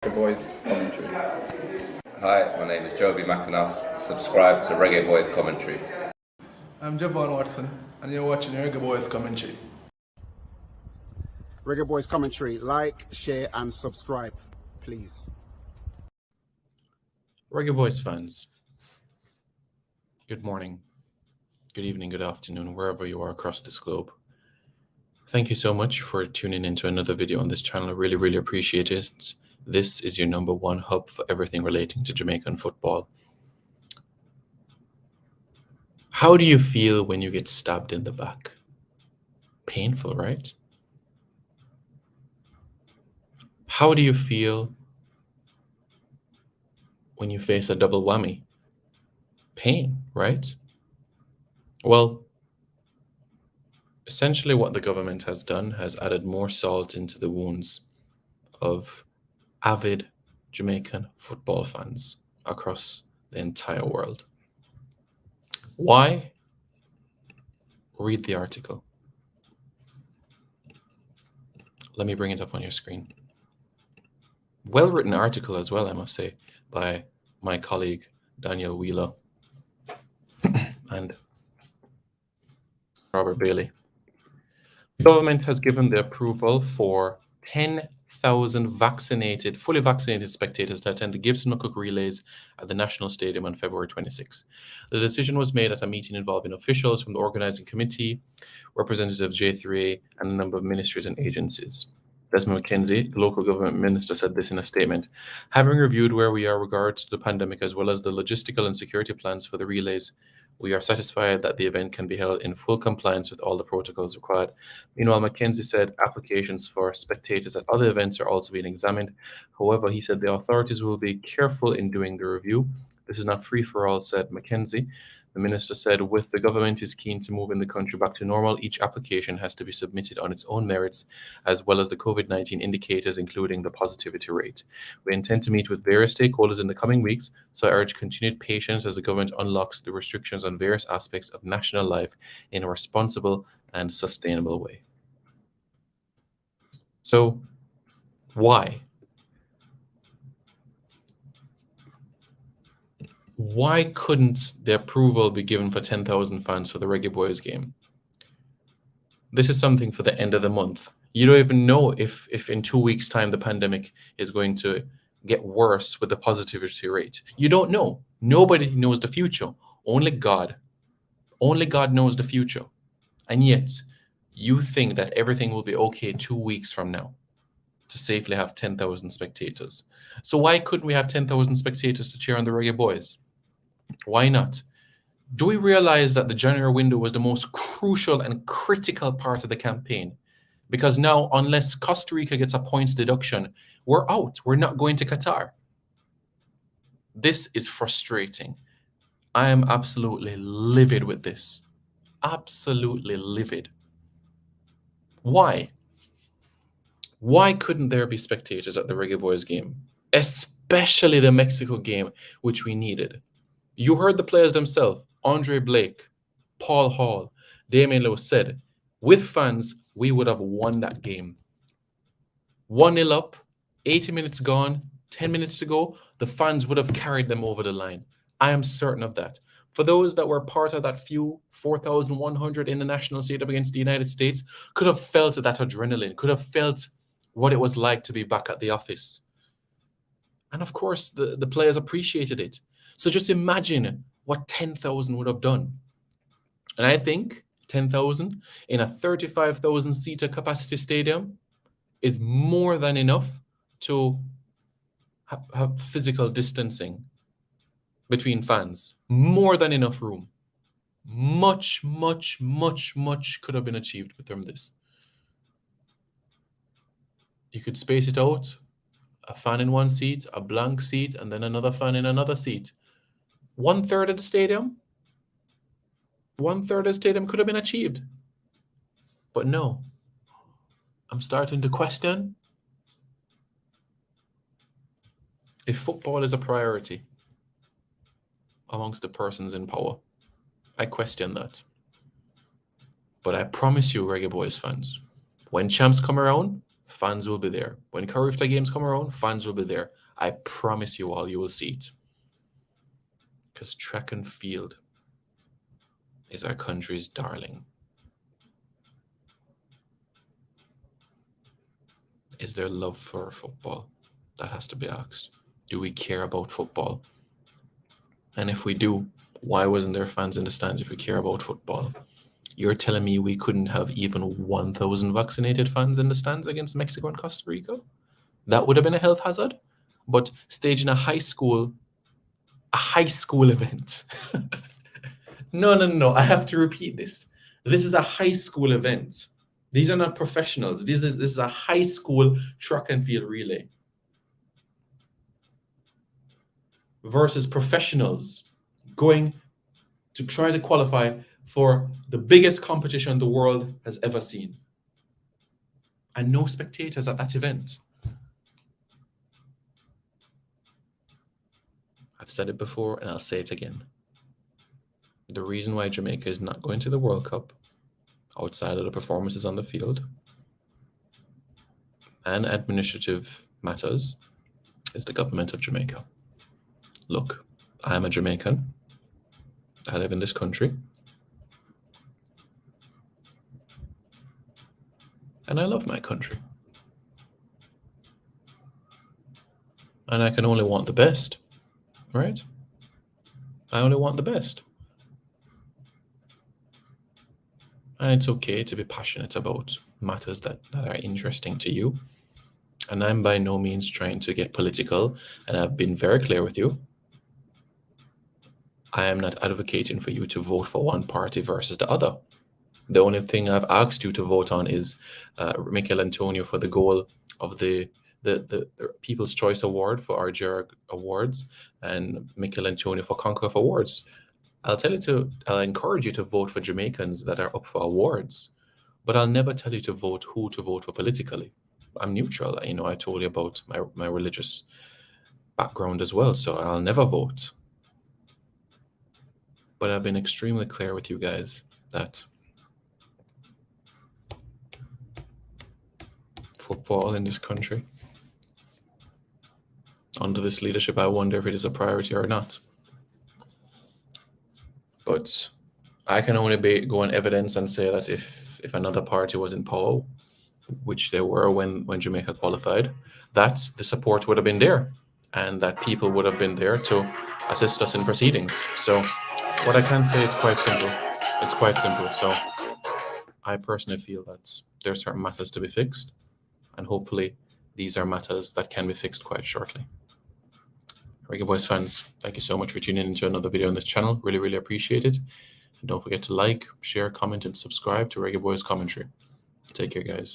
Reggae Boys commentary. Hi, my name is Joby McAnuff. Subscribe to Reggae Boys Commentary. I'm Javon Watson, and you're watching Reggae Boys Commentary. Reggae Boys Commentary. Like, share, and subscribe, please. Reggae Boys fans, good morning, good evening, good afternoon, wherever you are across this globe. Thank you so much for tuning into another video on this channel. I really appreciate it. This is your number one hub for everything relating to Jamaican football. How do you feel when you get stabbed in the back? Painful, right? How do you feel when you face a double whammy? Pain, right? Well, essentially what the government has done has added more salt into the wounds of avid Jamaican football fans across the entire world. Why? Read the article. Let me bring it up on your screen. Well-written article as well, I must say, by my colleague Daniel Wheeler and Robert Bailey. The government has given the approval for 10,000 fully vaccinated spectators to attend the Gibson McCook relays at the National Stadium on February 26. The decision was made at a meeting involving officials from the organizing committee, representatives J3A, and a number of ministries and agencies. Desmond McKenzie, the local government minister, said this in a statement. Having reviewed where we are regards to the pandemic as well as the logistical and security plans for the relays, we are satisfied that the event can be held in full compliance with all the protocols required. Meanwhile, McKenzie said applications for spectators at other events are also being examined. However, he said the authorities will be careful in doing the review. This is not free for all, said McKenzie. The minister said, with the government is keen to move in the country back to normal, each application has to be submitted on its own merits, as well as the COVID-19 indicators, including the positivity rate. We intend to meet with various stakeholders in the coming weeks, so I urge continued patience as the government unlocks the restrictions on various aspects of national life in a responsible and sustainable way. So, why? Why couldn't the approval be given for 10,000 fans for the Reggae Boys game? This is something for the end of the month. You don't even know if in 2 weeks' time the pandemic is going to get worse with the positivity rate. You don't know. Nobody knows the future. Only God. Only God knows the future. And yet, you think that everything will be okay 2 weeks from now to safely have 10,000 spectators. So why couldn't we have 10,000 spectators to cheer on the Reggae Boys? Why not? Do we realize that the January window was the most crucial and critical part of the campaign? Because now, unless Costa Rica gets a points deduction, we're out. We're not going to Qatar. This is frustrating. I am absolutely livid with this. Absolutely livid. Why? Why couldn't there be spectators at the Reggae Boys game? Especially the Mexico game, which we needed. You heard the players themselves, Andre Blake, Paul Hall, Damien Lowe said, with fans, we would have won that game. 1-0 up, 80 minutes gone, 10 minutes to go, the fans would have carried them over the line. I am certain of that. For those that were part of that few 4,100 in the national stadium against the United States, could have felt that adrenaline, could have felt what it was like to be back at the office. And of course, the players appreciated it. So just imagine what 10,000 would have done. And I think 10,000 in a 35,000 seater capacity stadium is more than enough to have physical distancing between fans. More than enough room. Much could have been achieved from this. You could space it out. A fan in one seat, a blank seat, and then another fan in another seat. 1/3 of the stadium? 1/3 of the stadium could have been achieved. But no. I'm starting to question if football is a priority amongst the persons in power. I question that. But I promise you, Reggae Boys fans, when champs come around, fans will be there. When Carifta games come around, fans will be there. I promise you all, you will see it. Because track and field is our country's darling. Is there love for football? That has to be asked. Do we care about football? And if we do, why wasn't there fans in the stands if we care about football? You're telling me we couldn't have even 1,000 vaccinated fans in the stands against Mexico and Costa Rica? That would have been a health hazard. But staging a high school event. No. I have to repeat this. This is a high school event. These are not professionals. This is a high school track and field relay versus professionals going to try to qualify for the biggest competition the world has ever seen. And no spectators at that event. I've said it before and I'll say it again. The reason why Jamaica is not going to the World Cup, outside of the performances on the field and administrative matters, is the government of Jamaica. Look, I am a Jamaican. I live in this country. And I love my country. And I can only want the best, right? I only want the best. And it's okay to be passionate about matters that are interesting to you. And I'm by no means trying to get political, and I've been very clear with you. I am not advocating for you to vote for one party versus the other. The only thing I've asked you to vote on is Michael Antonio for the goal of the People's Choice Award for RGR Awards and Michael Antonio for CONCACAF Awards. I'll encourage you to vote for Jamaicans that are up for awards, but I'll never tell you to vote who to vote for politically. I'm neutral. I told you about my religious background as well, so I'll never vote. But I've been extremely clear with you guys that football in this country, under this leadership, I wonder if it is a priority or not. But I can only go on evidence and say that if another party was in power, which they were when Jamaica qualified, that the support would have been there and that people would have been there to assist us in proceedings. So what I can say is quite simple. It's quite simple. So I personally feel that there are certain matters to be fixed, and hopefully these are matters that can be fixed quite shortly. Reggae Boys fans, thank you so much for tuning into another video on this channel. Really, really appreciate it. And don't forget to like, share, comment, and subscribe to Reggae Boys Commentary. Take care, guys.